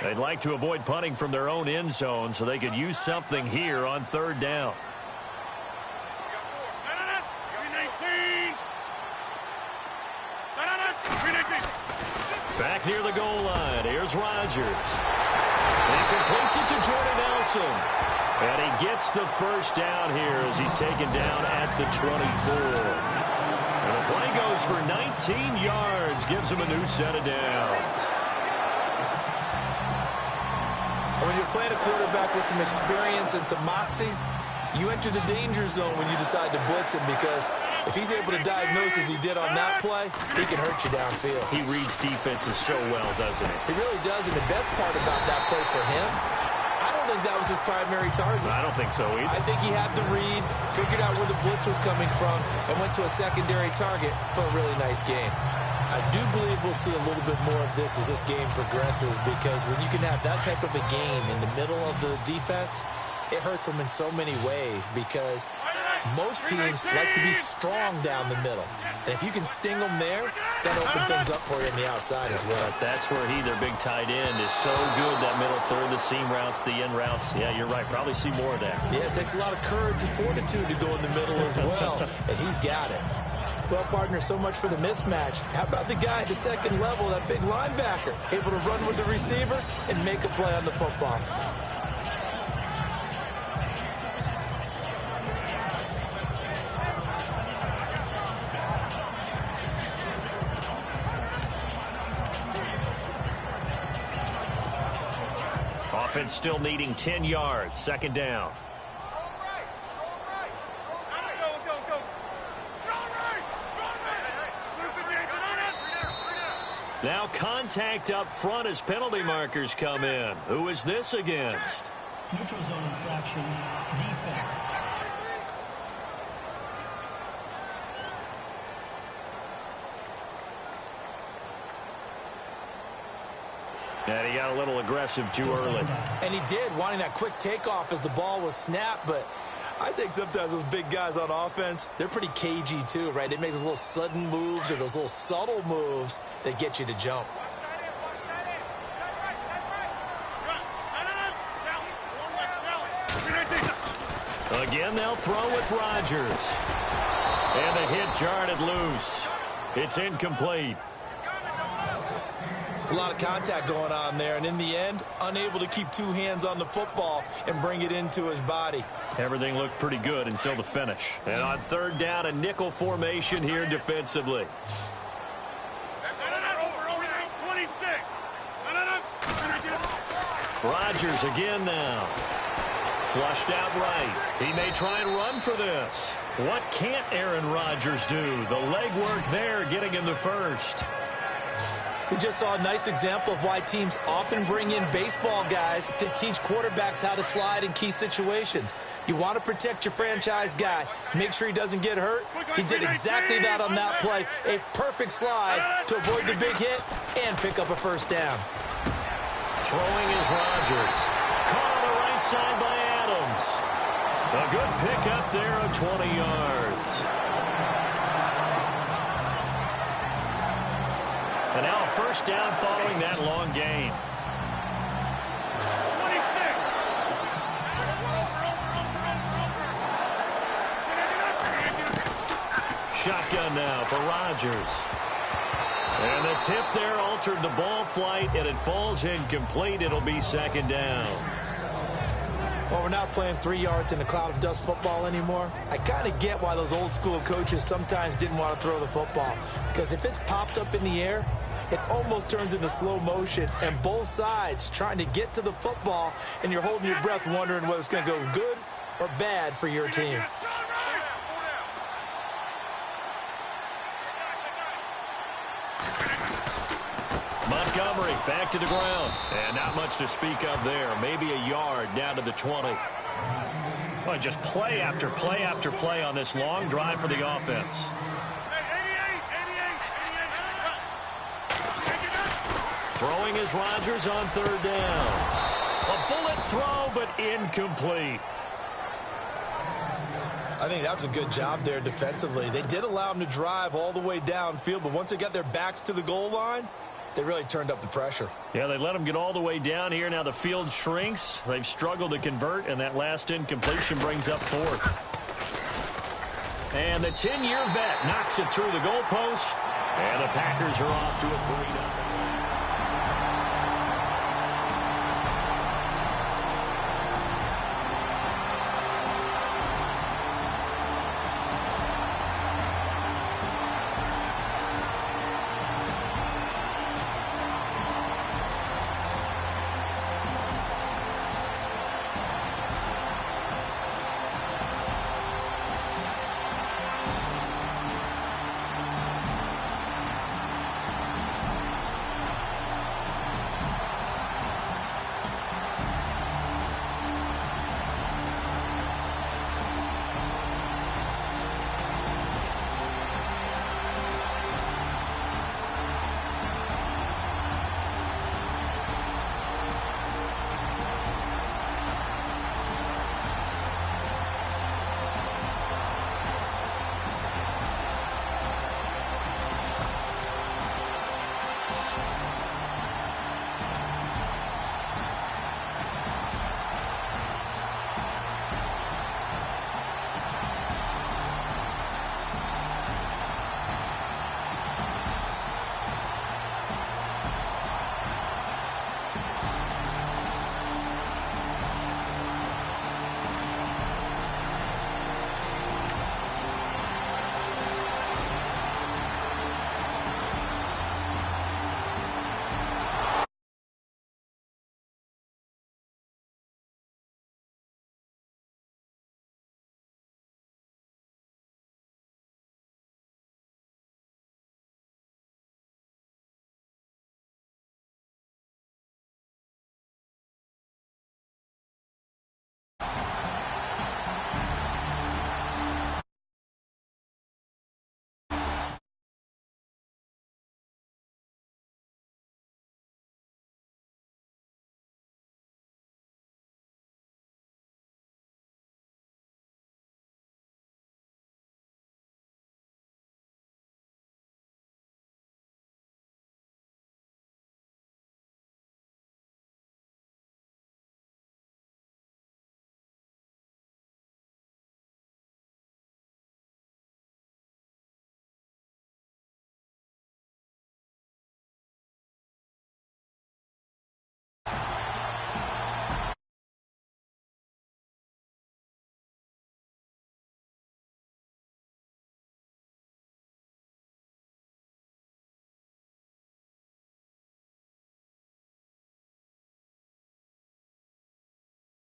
They'd like to avoid punting from their own end zone so they could use something here on third down. Back near the goal line. Here's Rodgers. He completes it to Jordan Nelson. And he gets the first down here as he's taken down at the 24. And the play goes for 19 yards. Gives him a new set of downs. When you're playing a quarterback with some experience and some moxie, you enter the danger zone when you decide to blitz him, because if he's able to diagnose as he did on that play, he can hurt you downfield. He reads defenses so well, doesn't he? He really does, and the best part about that play for him, I don't think that was his primary target. I don't think so either. I think he had the read, figured out where the blitz was coming from, and went to a secondary target for a really nice game. I do believe we'll see a little bit more of this as this game progresses, because when you can have that type of a game in the middle of the defense, it hurts them in so many ways, because most teams like to be strong down the middle. And if you can sting them there, that opens things up for you on the outside as well. That's where their big tight end, is so good, that middle third, the seam routes, the in routes. Yeah, you're right. Probably see more of that. Yeah, it takes a lot of courage and fortitude to go in the middle as well, and he's got it. Well, partner, so much for the mismatch. How about the guy at the second level, that big linebacker, able to run with the receiver and make a play on the football? Offense still needing 10 yards. Second down. Now contact up front as penalty markers come in. Who is this against? Neutral zone infraction, defense. And he got a little aggressive too early. And he did, wanting that quick takeoff as the ball was snapped, but I think sometimes those big guys on offense, they're pretty cagey too, right? They make those little sudden moves or those little subtle moves that get you to jump. Again, they'll throw with Rodgers. And the hit jarred it loose. It's incomplete. It's a lot of contact going on there, and in the end, unable to keep two hands on the football and bring it into his body. Everything looked pretty good until the finish. And on third down, a nickel formation here defensively. Rodgers again now. Flushed out right. He may try and run for this. What can't Aaron Rodgers do? The legwork there getting him the first. We just saw a nice example of why teams often bring in baseball guys to teach quarterbacks how to slide in key situations. You want to protect your franchise guy. Make sure he doesn't get hurt. He did exactly that on that play. A perfect slide to avoid the big hit and pick up a first down. Throwing is Rodgers. Caught on the right side by Adams. A good pickup there of 20 yards. And now a first down following that long gain. Shotgun now for Rodgers. And the tip there altered the ball flight, and it falls incomplete. It'll be second down. Well, we're not playing 3 yards in a cloud of dust football anymore. I kind of get why those old school coaches sometimes didn't want to throw the football. Because if it's popped up in the air, it almost turns into slow motion, and both sides trying to get to the football, and you're holding your breath wondering whether it's going to go good or bad for your team. Montgomery back to the ground. And not much to speak of there. Maybe a yard down to the 20. Well, just play after play after play on this long drive for the offense. Throwing is Rodgers on third down. A bullet throw, but incomplete. I think that was a good job there defensively. They did allow them to drive all the way downfield, but once they got their backs to the goal line, They really turned up the pressure. Yeah, they let them get all the way down here. Now the field shrinks. They've struggled to convert, and that last incompletion brings up fourth. And the 10-year vet knocks it through the goalpost, and the Packers are off to a 3-0.